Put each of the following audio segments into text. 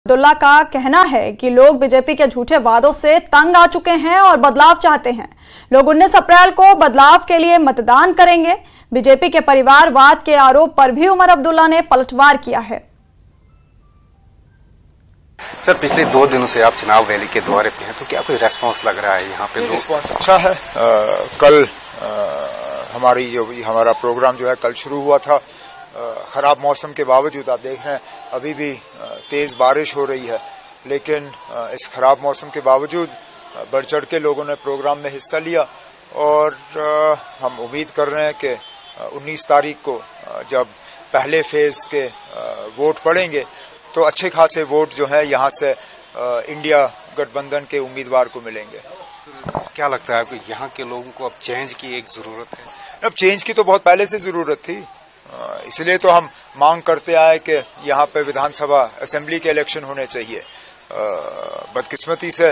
अब्दुल्ला का कहना है कि लोग बीजेपी के झूठे वादों से तंग आ चुके हैं और बदलाव चाहते हैं। लोग 19 अप्रैल को बदलाव के लिए मतदान करेंगे। बीजेपी के परिवारवाद के आरोप पर भी उमर अब्दुल्ला ने पलटवार किया है। सर, पिछले 2 दिनों से आप चुनाव रैली के दौरे पे हैं, तो क्या कोई रेस्पॉन्स लग रहा है यहाँ पे? रेस्पॉन्स अच्छा है। कल हमारा प्रोग्राम जो है कल शुरू हुआ था। खराब मौसम के बावजूद आप देख रहे हैं अभी भी तेज बारिश हो रही है, लेकिन इस खराब मौसम के बावजूद बढ़ चढ़ के लोगों ने प्रोग्राम में हिस्सा लिया और हम उम्मीद कर रहे हैं कि 19 तारीख को जब पहले फेज के वोट पड़ेंगे तो अच्छे खासे वोट जो है यहाँ से इंडिया गठबंधन के उम्मीदवार को मिलेंगे। क्या लगता है आपको यहाँ के लोगों को अब चेंज की एक जरूरत है? अब चेंज की तो बहुत पहले से जरूरत थी, इसलिए तो हम मांग करते आए कि यहाँ पे विधानसभा असेंबली के इलेक्शन होने चाहिए। बदकिस्मती से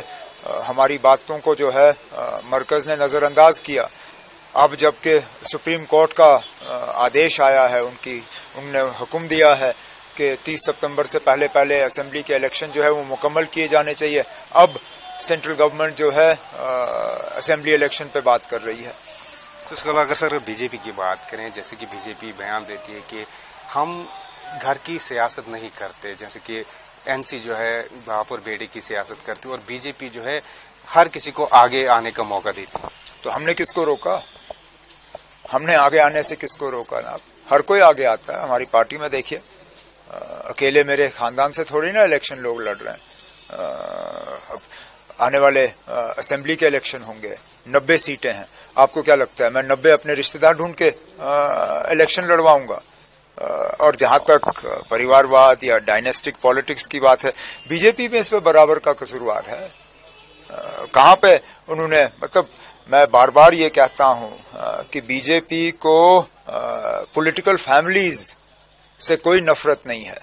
हमारी बातों को जो है मरकज ने नजरअंदाज किया। अब जबकि सुप्रीम कोर्ट का आदेश आया है, उन्होंने हुक्म दिया है कि 30 सितंबर से पहले असेंबली के इलेक्शन जो है वो मुकम्मल किए जाने चाहिए। अब सेंट्रल गवर्नमेंट जो है असेंबली इलेक्शन पे बात कर रही है। तो इसके अलावा अगर सर बीजेपी की बात करें, जैसे कि बीजेपी बयान देती है कि हम घर की सियासत नहीं करते, जैसे कि एनसी जो है बाप और बेटे की सियासत करती है और बीजेपी जो है हर किसी को आगे आने का मौका देती है। तो हमने किसको रोका? हमने आगे आने से किसको रोका? ना, हर कोई आगे आता है। हमारी पार्टी में देखिए, अकेले मेरे खानदान से थोड़ी ना इलेक्शन लोग लड़ रहे हैं। अब आने वाले असेंबली के इलेक्शन होंगे, 90 सीटें हैं। आपको क्या लगता है मैं 90 अपने रिश्तेदार ढूंढ के इलेक्शन लड़वाऊंगा? और जहां तक परिवारवाद या डायनेस्टिक पॉलिटिक्स की बात है, बीजेपी में इस पे बराबर का कसूरवार है। कहां पे उन्होंने, मतलब मैं बार बार ये कहता हूं कि बीजेपी को पॉलिटिकल फैमिलीज से कोई नफरत नहीं है।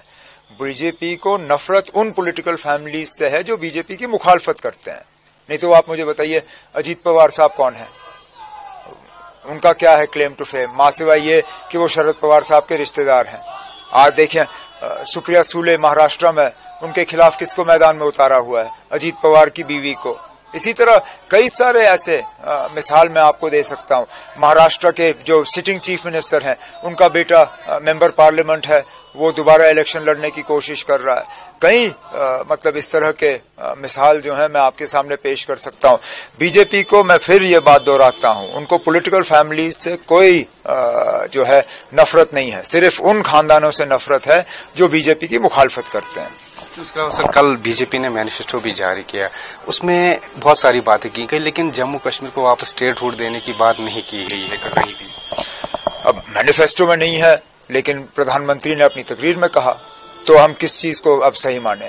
बीजेपी को नफरत उन पॉलिटिकल फैमिलीज से है जो बीजेपी की मुखालफत करते हैं। नहीं तो आप मुझे बताइए, अजीत पवार साहब कौन है? उनका क्या है क्लेम टू फेम? मां सिवाय ये कि वो शरद पवार साहब के रिश्तेदार हैं। आज देखें सुप्रिया सूले महाराष्ट्र में, उनके खिलाफ किसको मैदान में उतारा हुआ है? अजीत पवार की बीवी को। इसी तरह कई सारे ऐसे मिसाल मैं आपको दे सकता हूं। महाराष्ट्र के जो सिटिंग चीफ मिनिस्टर हैं, उनका बेटा मेंबर पार्लियामेंट है, वो दोबारा इलेक्शन लड़ने की कोशिश कर रहा है। कई मतलब इस तरह के मिसाल जो है मैं आपके सामने पेश कर सकता हूं। बीजेपी को मैं फिर ये बात दोहराता हूं, उनको पॉलिटिकल फैमिली से कोई जो है नफरत नहीं है। सिर्फ उन खानदानों से नफरत है जो बीजेपी की मुखालफत करते हैं। उसके अलावा सर, कल बीजेपी ने मैनिफेस्टो भी जारी किया, उसमें बहुत सारी बातें की गई, लेकिन जम्मू कश्मीर को वापस स्टेटहुड देने की बात नहीं की गई है कहीं भी। अब मैनिफेस्टो में नहीं है, लेकिन प्रधानमंत्री ने अपनी तकरीर में कहा, तो हम किस चीज को अब सही माने?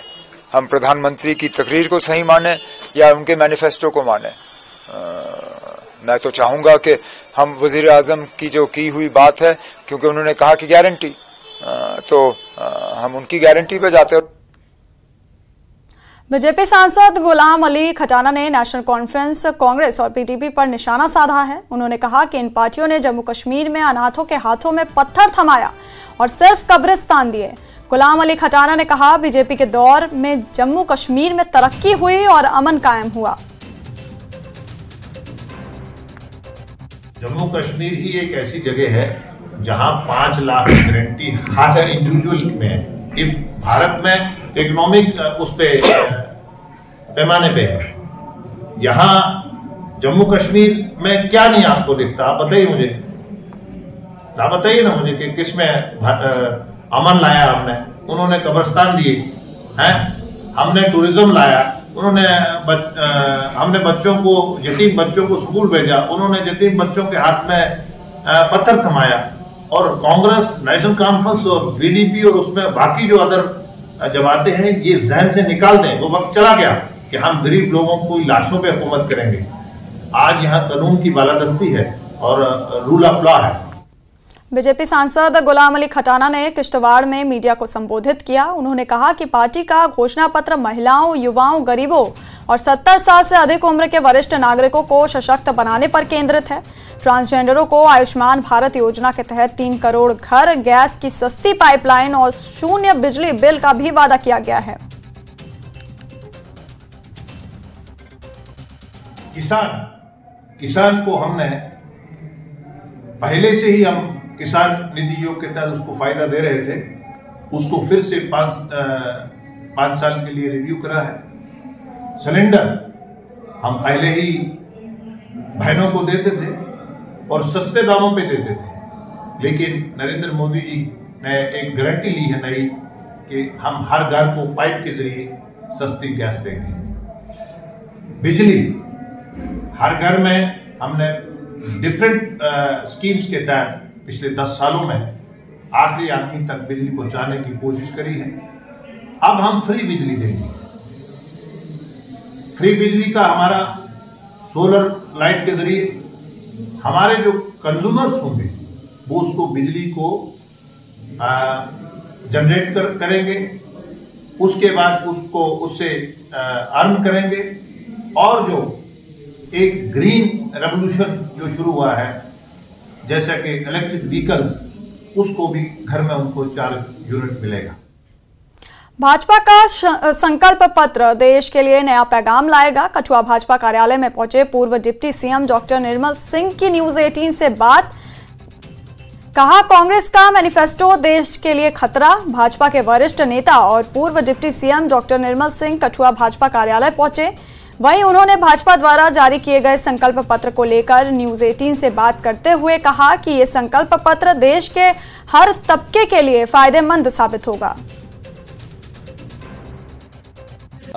हम प्रधानमंत्री की तकरीर को सही माने या उनके मैनिफेस्टो को माने? मैं तो चाहूंगा कि हम वजीर आजम की जो की हुई बात है, क्योंकि उन्होंने कहा कि गारंटी, तो हम उनकी गारंटी पे जाते हैं। बीजेपी सांसद गुलाम अली खटाना ने नेशनल कॉन्फ्रेंस, कांग्रेस और पीटीपी पर निशाना साधा है। उन्होंने कहा कि इन पार्टियों ने जम्मू कश्मीर में अनाथों के हाथों में पत्थर थमाया और सिर्फ कब्रिस्तान दिए। गुलाम अली खटाना ने कहा, बीजेपी के दौर में जम्मू कश्मीर में तरक्की हुई और अमन कायम हुआ। जम्मू कश्मीर ही एक ऐसी जगह है जहां 5 लाख गारंटी हर इंडिविजुअल में, ये भारत में इकोनॉमिक उस पे पैमाने पे है। यहाँ जम्मू कश्मीर में क्या नहीं आपको दिखता? आप बताइए मुझे, आप बताइए ना मुझे कि किसमें अमन लाया हमने? उन्होंने कब्रिस्तान दिए हैं, हमने टूरिज्म लाया, हमने बच्चों को, यतीम बच्चों को स्कूल भेजा, उन्होंने यतीम बच्चों के हाथ में पत्थर थमाया। और कांग्रेस, नेशनल कॉन्फ्रेंस और बीडीपी और उसमें बाकी जो अदर जमातें हैं, ये जहन से निकाल दें। वो वक्त चला गया कि हम गरीब लोगों को लाशों पे हुकूमत करेंगे। आज यहाँ कानून की बालादस्ती है और रूल ऑफ लॉ है। बीजेपी सांसद गुलाम अली खटाना ने किश्तवाड़ में मीडिया को संबोधित किया। उन्होंने कहा कि पार्टी का घोषणा पत्र महिलाओं, युवाओं, गरीबों और 70 साल से अधिक उम्र के वरिष्ठ नागरिकों को सशक्त बनाने पर केंद्रित है। ट्रांसजेंडरों को आयुष्मान भारत योजना के तहत 3 करोड़ घर, गैस की सस्ती पाइपलाइन और 0 बिजली बिल का भी वादा किया गया है। किसान को हमने पहले से ही हम किसान निधि योग के तहत उसको फायदा दे रहे थे, उसको फिर से 5 साल के लिए रिव्यू करा है। सिलेंडर हम पहले ही बहनों को देते थे और सस्ते दामों पे देते थे, लेकिन नरेंद्र मोदी जी ने एक गारंटी ली है नई कि हम हर घर को पाइप के जरिए सस्ती गैस देंगे। बिजली हर घर में हमने डिफरेंट स्कीम्स के तहत पिछले 10 सालों में आखिरी आदमी तक बिजली पहुंचाने की कोशिश करी है। अब हम फ्री बिजली देंगे। फ्री बिजली का हमारा सोलर लाइट के जरिए हमारे जो कंज्यूमर्स होंगे वो उसको बिजली को जनरेट करेंगे, उसके बाद उसको उससे अर्न करेंगे, और जो एक ग्रीन रेवोल्यूशन जो शुरू हुआ है जैसा कि इलेक्ट्रिक व्हीकल्स, उसको भी घर में उनको चार्ज यूनिट मिलेगा। भाजपा का संकल्प पत्र देश के लिए नया पैगाम लाएगा। कठुआ भाजपा कार्यालय में पहुंचे पूर्व deputy CM doctor Nirmal Singh की न्यूज 18 से बात। कहा, कांग्रेस का मैनिफेस्टो देश के लिए खतरा। भाजपा के वरिष्ठ नेता और पूर्व deputy CM doctor Nirmal Singh Kathua Bhajpa कार्यालय पहुंचे। वहीं उन्होंने भाजपा द्वारा जारी किए गए संकल्प पत्र को लेकर न्यूज 18 से बात करते हुए कहा कि ये संकल्प पत्र देश के हर तबके के लिए फायदेमंद साबित होगा।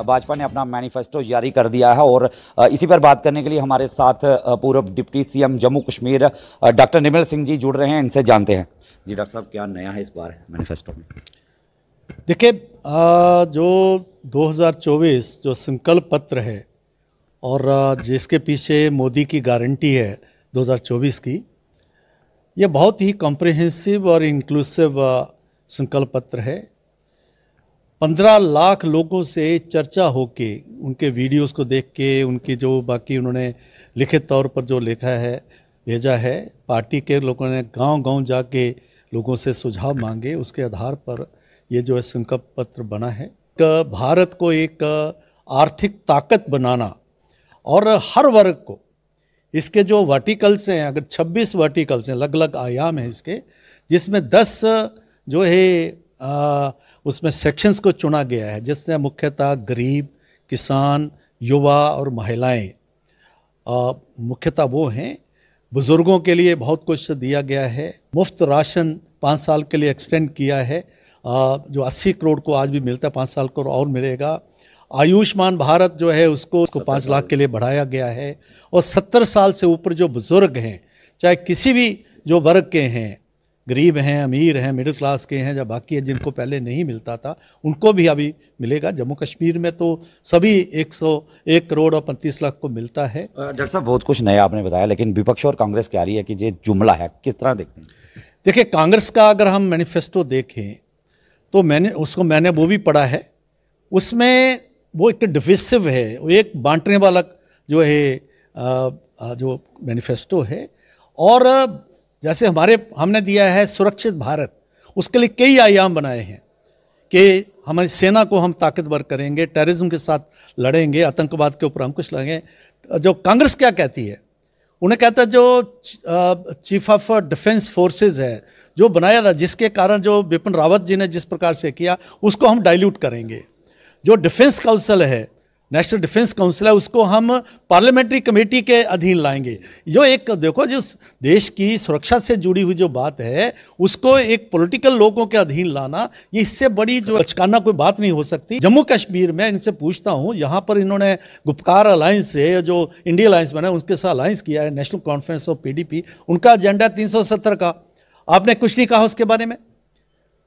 भाजपा ने अपना मैनिफेस्टो जारी कर दिया है और इसी पर बात करने के लिए हमारे साथ पूर्व deputy CM Jammu Kashmir doctor Nirmal Singh ji जुड़ रहे हैं। इनसे जानते हैं। जी डॉक्टर साहब, क्या नया है इस बार मैनिफेस्टो में? देखिए, जो 2024 जो संकल्प पत्र है और जिसके पीछे मोदी की गारंटी है 2024 की, ये बहुत ही कॉम्प्रिहेंसिव और इंक्लूसिव संकल्प पत्र है। 15 लाख लोगों से चर्चा होके, उनके वीडियोस को देख के, उनकी जो बाकी उन्होंने लिखित तौर पर जो लिखा है भेजा है, पार्टी के लोगों ने गांव-गांव जाके लोगों से सुझाव मांगे, उसके आधार पर ये जो संकल्प पत्र बना है। भारत को एक आर्थिक ताकत बनाना और हर वर्ग को, इसके जो वर्टिकल्स हैं, अगर 26 वर्टिकल्स हैं, अलग अलग आयाम हैं इसके, जिसमें 10 जो है उसमें सेक्शंस को चुना गया है, जिसमें मुख्यतः गरीब, किसान, युवा और महिलाएं मुख्यतः वो हैं। बुज़ुर्गों के लिए बहुत कुछ दिया गया है। मुफ्त राशन 5 साल के लिए एक्सटेंड किया है, जो 80 करोड़ को आज भी मिलता है, 5 साल को और मिलेगा। आयुष्मान भारत जो है उसको 5 लाख के लिए बढ़ाया गया है। और 70 साल से ऊपर जो बुज़ुर्ग हैं, चाहे किसी भी जो वर्ग के हैं, गरीब हैं, अमीर हैं, मिडिल क्लास के हैं, या बाकी है जिनको पहले नहीं मिलता था, उनको भी अभी मिलेगा। जम्मू कश्मीर में तो सभी 101 करोड़ और 35 लाख को मिलता है। डॉक्टर साहब, बहुत कुछ नया आपने बताया, लेकिन विपक्ष और कांग्रेस कह रही है कि ये जुमला है, किस तरह देखते हैं? देखिए, कांग्रेस का अगर हम मैनिफेस्टो देखें तो मैंने वो भी पढ़ा है। उसमें वो एक डिविसिव है, वो एक बांटने वाला जो है जो मैनिफेस्टो है। और जैसे हमने दिया है सुरक्षित भारत, उसके लिए कई आयाम बनाए हैं कि हमारी सेना को हम ताकतवर करेंगे, टेररिज्म के साथ लड़ेंगे, आतंकवाद के ऊपर अंकुश लगाएंगे। जो कांग्रेस क्या कहती है, उन्हें कहता है जो चीफ ऑफ डिफेंस फोर्सेस है जो बनाया था, जिसके कारण जो बिपिन रावत जी ने जिस प्रकार से किया, उसको हम डाइल्यूट करेंगे। जो डिफेंस काउंसिल है, नेशनल डिफेंस काउंसिल है, उसको हम पार्लियामेंट्री कमेटी के अधीन लाएंगे। जो एक देखो, जो देश की सुरक्षा से जुड़ी हुई जो बात है, उसको एक पॉलिटिकल लोगों के अधीन लाना, ये इससे बड़ी जो अचकाना कोई बात नहीं हो सकती। जम्मू कश्मीर में इनसे पूछता हूँ, यहाँ पर इन्होंने गुप्कार अलायंस से जो इंडिया अलायंस बना, उसके साथ अलायंस किया है, नेशनल कॉन्फ्रेंस ऑफ PDP, उनका एजेंडा 370 का। आपने कुछ नहीं कहा उसके बारे में।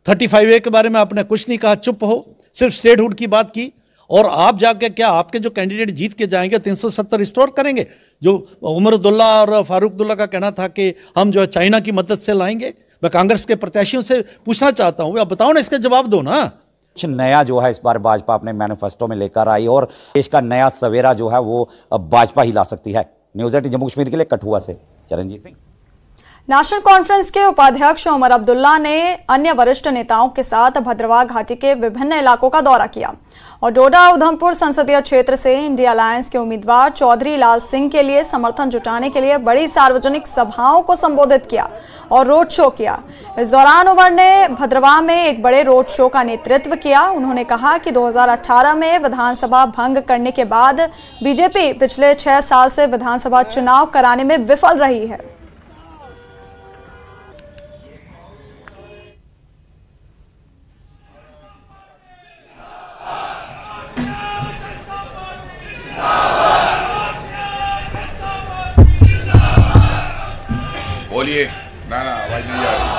35A के बारे में आपने कुछ नहीं कहा, चुप हो, सिर्फ स्टेटहुड की बात की। और आप जाके क्या आपके जो कैंडिडेट जीत के जाएंगे 370 रिस्टोर करेंगे? जो उमर अब्दुल्ला और फारूक अब्दुल्ला का कहना था कि हम जो है चाइना की मदद से लाएंगे। मैं कांग्रेस के प्रत्याशियों से पूछना चाहता हूँ, आप बताओ ना, इसका जवाब दो ना। कुछ नया जो है इस बार भाजपा अपने मैनिफेस्टो में लेकर आई और देश का नया सवेरा जो है वो भाजपा ही ला सकती है। न्यूज़ 18 जम्मू कश्मीर के लिए कठुआ से चरणजीत सिंह। नेशनल कॉन्फ्रेंस के उपाध्यक्ष उमर अब्दुल्ला ने अन्य वरिष्ठ नेताओं के साथ भद्रवाह घाटी के विभिन्न इलाकों का दौरा किया और डोडा उधमपुर संसदीय क्षेत्र से इंडिया अलायंस के उम्मीदवार चौधरी लाल सिंह के लिए समर्थन जुटाने के लिए बड़ी सार्वजनिक सभाओं को संबोधित किया और रोड शो किया। इस दौरान उमर ने भद्रवाह में एक बड़े रोड शो का नेतृत्व किया। उन्होंने कहा कि 2018 में विधानसभा भंग करने के बाद बीजेपी पिछले 6 साल से विधानसभा चुनाव कराने में विफल रही है। बोलिए। ना आवाज नहीं आ रही।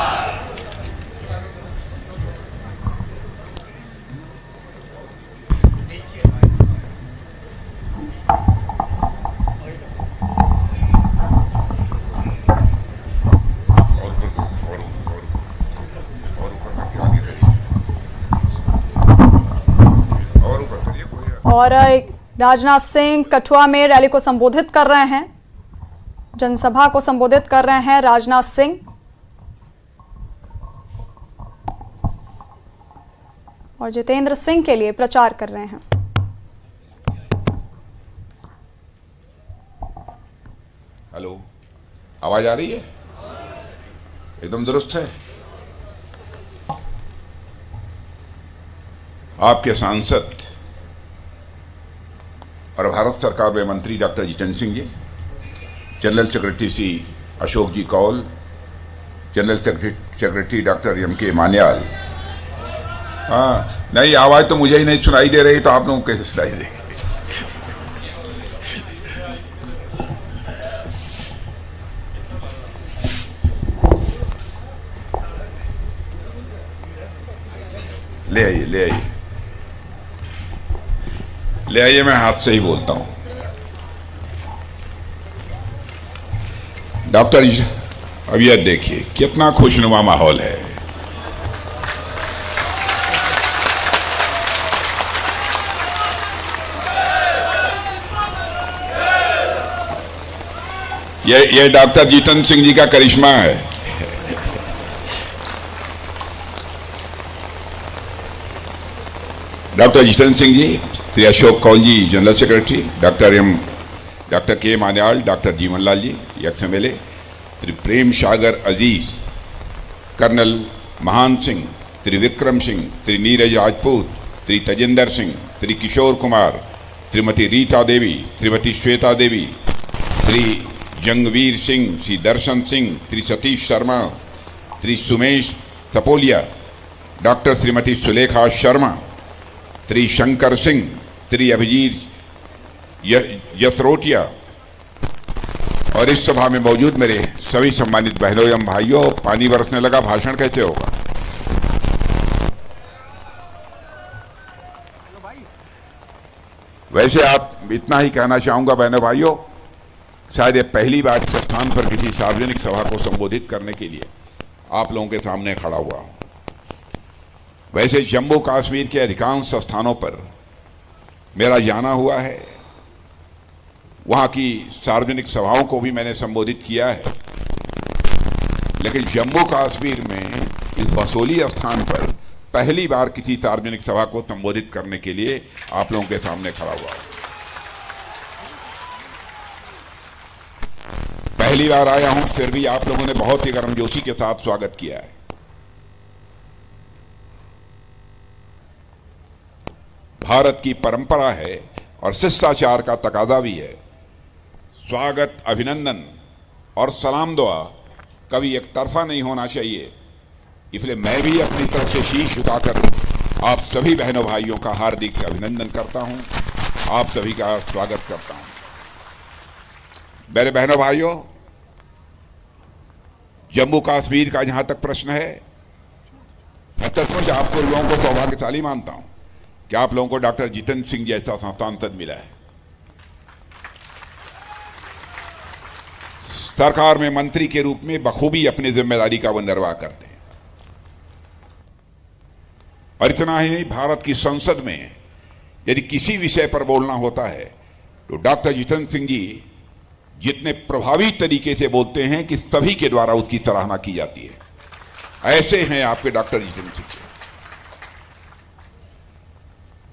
और राजनाथ सिंह कठुआ में रैली को संबोधित कर रहे हैं, जनसभा को संबोधित कर रहे हैं राजनाथ सिंह। और जितेंद्र सिंह के लिए प्रचार कर रहे हैं। हेलो, आवाज आ रही है? एकदम दुरुस्त है। आपके सांसद और भारत सरकार में मंत्री doctor Jitendra Singh ji, general secretary Shri Ashok ji Kaul, general secretary doctor M K. Manyal. हाँ, नहीं आवाज तो मुझे ही नहीं सुनाई दे रही, तो आप लोगों को कैसे सुनाई देगी? ले आइए, ले आइए, ले आइए, मैं हाथ से ही बोलता हूं। डॉक्टर जी, अब यह देखिए कितना खुशनुमा माहौल है। ये डॉक्टर जितेंद्र सिंह जी का करिश्मा है। डॉक्टर जितेंद्र सिंह जी, श्री अशोक कौल जी जनरल सेक्रेटरी, डॉक्टर के मान्याल, डॉक्टर जीवनलाल जी एक्स-एमएलए, श्री प्रेम सागर अजीज, कर्नल महान सिंह, श्री विक्रम सिंह, श्री नीरज राजपूत, श्री तजिंदर सिंह, श्री किशोर कुमार, श्रीमती रीता देवी, श्रीमती श्वेता देवी, श्री जंगवीर सिंह, श्री दर्शन सिंह, श्री सतीश शर्मा, श्री सुमेश तपोलिया, डॉक्टर श्रीमती सुलेखा शर्मा, श्री शंकर सिंह, श्री अभिजीत यसरोटिया और इस सभा में मौजूद मेरे सभी सम्मानित बहनों एवं भाइयों। पानी बरसने लगा, भाषण कैसे होगा? वैसे आप इतना ही कहना चाहूंगा बहनों भाइयों, शायद ये पहली बार इस स्थान पर किसी सार्वजनिक सभा को संबोधित करने के लिए आप लोगों के सामने खड़ा हुआ हूं। वैसे जम्मू कश्मीर के अधिकांश स्थानों पर मेरा जाना हुआ है, वहां की सार्वजनिक सभाओं को भी मैंने संबोधित किया है, लेकिन जम्मू कश्मीर में इस बसोली स्थान पर पहली बार किसी सार्वजनिक सभा को संबोधित करने के लिए आप लोगों के सामने खड़ा हुआ हूं। पहली बार आया हूं, फिर भी आप लोगों ने बहुत ही गर्मजोशी के साथ स्वागत किया है। भारत की परंपरा है और शिष्टाचार का तकाजा भी है। स्वागत, अभिनंदन और सलाम दुआ कभी एक तरफा नहीं होना चाहिए। इसलिए मैं भी अपनी तरफ से शीश झुकाकर आप सभी बहनों भाइयों का हार्दिक अभिनंदन करता हूं, आप सभी का स्वागत करता हूं। मेरे बहनों भाइयों, जम्मू कश्मीर का जहां तक प्रश्न है, मैं सचमुच आपको लोगों को सौभाग्यशाली मानता हूं कि आप लोगों को डॉक्टर जितेंद्र सिंह जैसा सांसद मिला है। सरकार में मंत्री के रूप में बखूबी अपनी जिम्मेदारी का वो निर्वाह करते हैं। और इतना ही नहीं, भारत की संसद में यदि किसी विषय पर बोलना होता है तो डॉक्टर जितेंद्र सिंह जी जितने प्रभावी तरीके से बोलते हैं कि सभी के द्वारा उसकी सराहना की जाती है। ऐसे हैं आपके डॉक्टर जितेंद्र सिंह।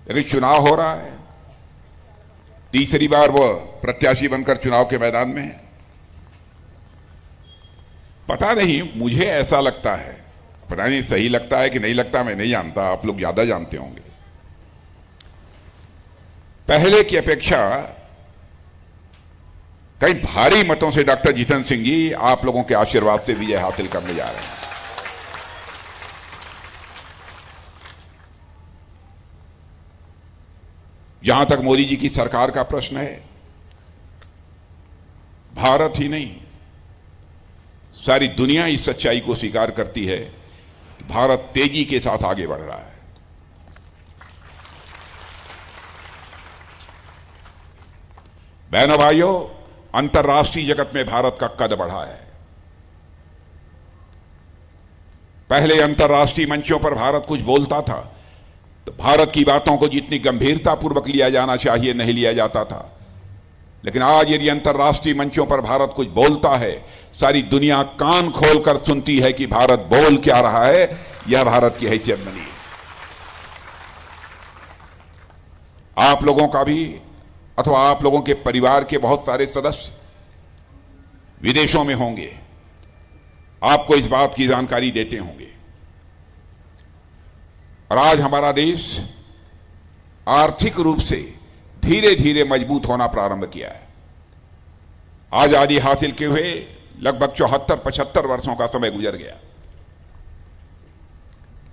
लेकिन चुनाव हो रहा है, तीसरी बार वो प्रत्याशी बनकर चुनाव के मैदान में है। पता नहीं, मुझे ऐसा लगता है, पता नहीं सही लगता है कि नहीं लगता, मैं नहीं जानता, आप लोग ज्यादा जानते होंगे। पहले की अपेक्षा कई भारी मतों से डॉक्टर जितेंद्र सिंह जी आप लोगों के आशीर्वाद से विजय हासिल करने जा रहे हैं। जहां तक मोदी जी की सरकार का प्रश्न है, भारत ही नहीं सारी दुनिया इस सच्चाई को स्वीकार करती है कि भारत तेजी के साथ आगे बढ़ रहा है। बहनों भाइयों, अंतर्राष्ट्रीय जगत में भारत का कद बढ़ा है। पहले अंतर्राष्ट्रीय मंचों पर भारत कुछ बोलता था तो भारत की बातों को जितनी गंभीरतापूर्वक लिया जाना चाहिए नहीं लिया जाता था, लेकिन आज यदि अंतर्राष्ट्रीय मंचों पर भारत कुछ बोलता है, सारी दुनिया कान खोलकर सुनती है कि भारत बोल क्या रहा है। यह भारत की हैसियत बनी है। आप लोगों का भी अथवा आप लोगों के परिवार के बहुत सारे सदस्य विदेशों में होंगे, आपको इस बात की जानकारी देते होंगे। और आज हमारा देश आर्थिक रूप से धीरे धीरे मजबूत होना प्रारंभ किया है। आजादी हासिल किए हुए लगभग 74-75 वर्षों का समय गुजर गया,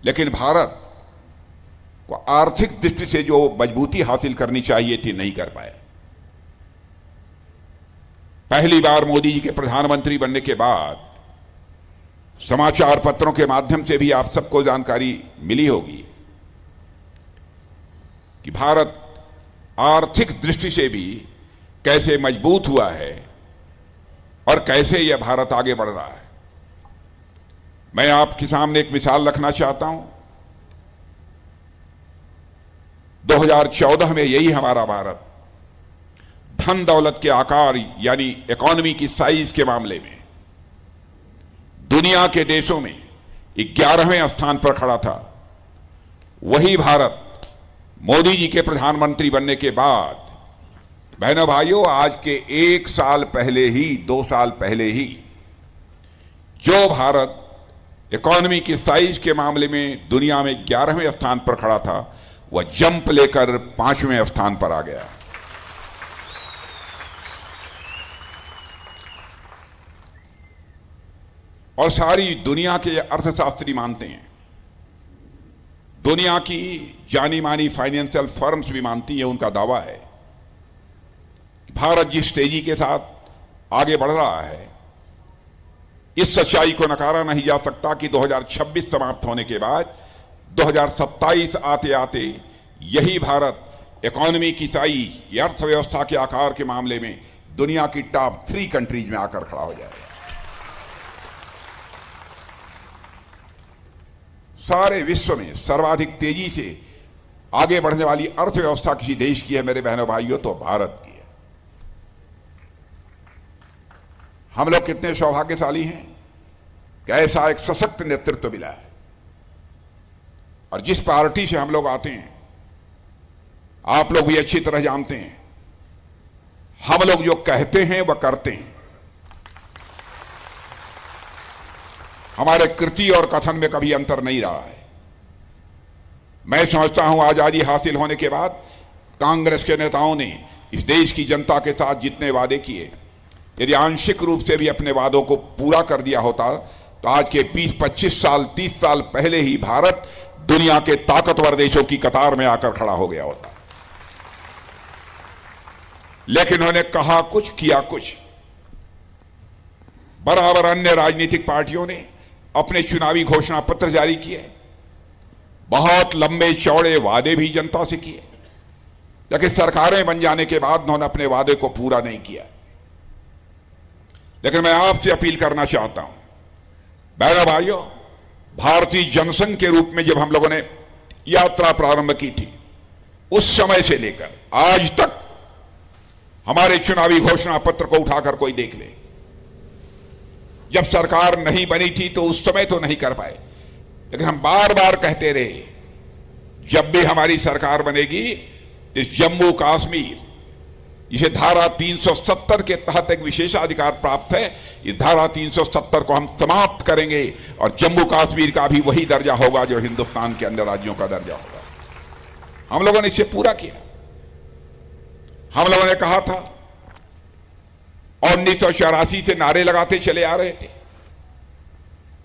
लेकिन भारत को आर्थिक दृष्टि से जो मजबूती हासिल करनी चाहिए थी नहीं कर पाया। पहली बार मोदी जी के प्रधानमंत्री बनने के बाद समाचार पत्रों के माध्यम से भी आप सबको जानकारी मिली होगी कि भारत आर्थिक दृष्टि से भी कैसे मजबूत हुआ है और कैसे यह भारत आगे बढ़ रहा है। मैं आपके सामने एक मिसाल रखना चाहता हूं। 2014 में यही हमारा भारत धन दौलत के आकार यानी इकोनॉमी की साइज के मामले में दुनिया के देशों में 11वें स्थान पर खड़ा था। वही भारत मोदी जी के प्रधानमंत्री बनने के बाद, बहनों भाइयों, आज के 1 साल पहले ही 2 साल पहले ही जो भारत इकोनॉमी की साइज के मामले में दुनिया में 11वें स्थान पर खड़ा था, वह जंप लेकर 5वें स्थान पर आ गया। और सारी दुनिया के अर्थशास्त्री मानते हैं, दुनिया की जानी मानी फाइनेंशियल फर्म्स भी मानती हैं, उनका दावा है भारत जिस तेजी के साथ आगे बढ़ रहा है, इस सच्चाई को नकारा नहीं जा सकता कि 2026 समाप्त होने के बाद 2027 आते आते यही भारत इकोनॉमी की साइज या अर्थव्यवस्था के आकार के मामले में दुनिया की टॉप 3 कंट्रीज में आकर खड़ा हो जाएगा। सारे विश्व में सर्वाधिक तेजी से आगे बढ़ने वाली अर्थव्यवस्था किसी देश की है मेरे बहनों भाइयों, तो भारत की है। हम लोग कितने सौभाग्यशाली हैं कि ऐसा एक सशक्त नेतृत्व मिला है। और जिस पार्टी से हम लोग आते हैं, आप लोग भी अच्छी तरह जानते हैं, हम लोग जो कहते हैं वह करते हैं। हमारे कृति और कथन में कभी अंतर नहीं रहा है। मैं समझता हूं आजादी हासिल होने के बाद कांग्रेस के नेताओं ने इस देश की जनता के साथ जितने वादे किए, यदि आंशिक रूप से भी अपने वादों को पूरा कर दिया होता तो आज के 20-25 साल 30 साल पहले ही भारत दुनिया के ताकतवर देशों की कतार में आकर खड़ा हो गया होता। लेकिन उन्होंने कहा कुछ किया कुछ। बराबर अन्य राजनीतिक पार्टियों ने अपने चुनावी घोषणा पत्र जारी किए, बहुत लंबे चौड़े वादे भी जनता से किए, लेकिन सरकारें बन जाने के बाद उन्होंने अपने वादे को पूरा नहीं किया। लेकिन मैं आपसे अपील करना चाहता हूं, बहनों भाइयों, भारतीय जनसंघ के रूप में जब हम लोगों ने यात्रा प्रारंभ की थी, उस समय से लेकर आज तक हमारे चुनावी घोषणा पत्र को उठाकर कोई देख ले। जब सरकार नहीं बनी थी तो उस समय तो नहीं कर पाए, लेकिन हम बार बार कहते रहे, जब भी हमारी सरकार बनेगी तो जम्मू कश्मीर, जिसे धारा 370 के तहत एक विशेषाधिकार प्राप्त है, इस धारा 370 को हम समाप्त करेंगे और जम्मू कश्मीर का भी वही दर्जा होगा जो हिंदुस्तान के अन्य राज्यों का दर्जा होगा। हम लोगों ने इसे पूरा किया। हम लोगों ने कहा था, 1984 से नारे लगाते चले आ रहे थे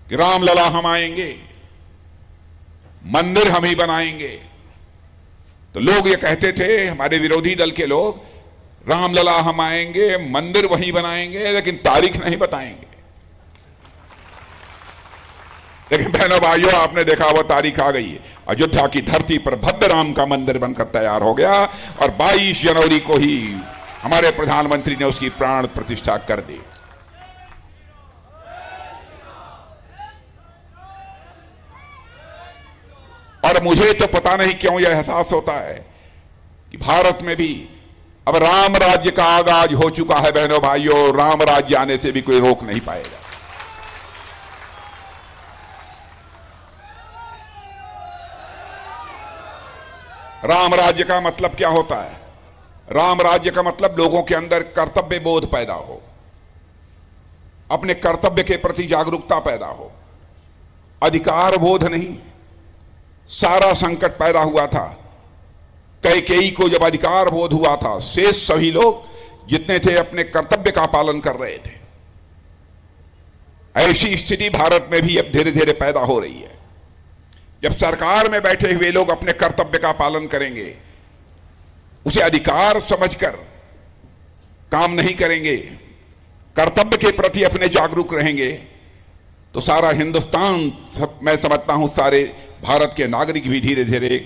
कि रामलला हम आएंगे, मंदिर हम ही बनाएंगे। तो लोग ये कहते थे, हमारे विरोधी दल के लोग, रामलला हम आएंगे, मंदिर वहीं बनाएंगे, लेकिन तारीख नहीं बताएंगे। लेकिन बहनों भाइयों, आपने देखा वो तारीख आ गई है। अयोध्या की धरती पर भद्र राम का मंदिर बनकर तैयार हो गया और 22 जनवरी को ही हमारे प्रधानमंत्री ने उसकी प्राण प्रतिष्ठा कर दी। और मुझे तो पता नहीं क्यों यह एहसास होता है कि भारत में भी अब राम राज्य का आगाज हो चुका है। बहनों भाइयों, राम राज्य आने से भी कोई रोक नहीं पाएगा। राम राज्य का मतलब क्या होता है? राम राज्य का मतलब लोगों के अंदर कर्तव्य बोध पैदा हो, अपने कर्तव्य के प्रति जागरूकता पैदा हो, अधिकार बोध नहीं। सारा संकट पैदा हुआ था कैकेयी को जब अधिकार बोध हुआ था, शेष सभी लोग जितने थे अपने कर्तव्य का पालन कर रहे थे। ऐसी स्थिति भारत में भी अब धीरे धीरे पैदा हो रही है। जब सरकार में बैठे हुए लोग अपने कर्तव्य का पालन करेंगे, उसे अधिकार समझकर काम नहीं करेंगे, कर्तव्य के प्रति अपने जागरूक रहेंगे, तो सारा हिंदुस्तान, मैं समझता हूं सारे भारत के नागरिक भी धीरे धीरे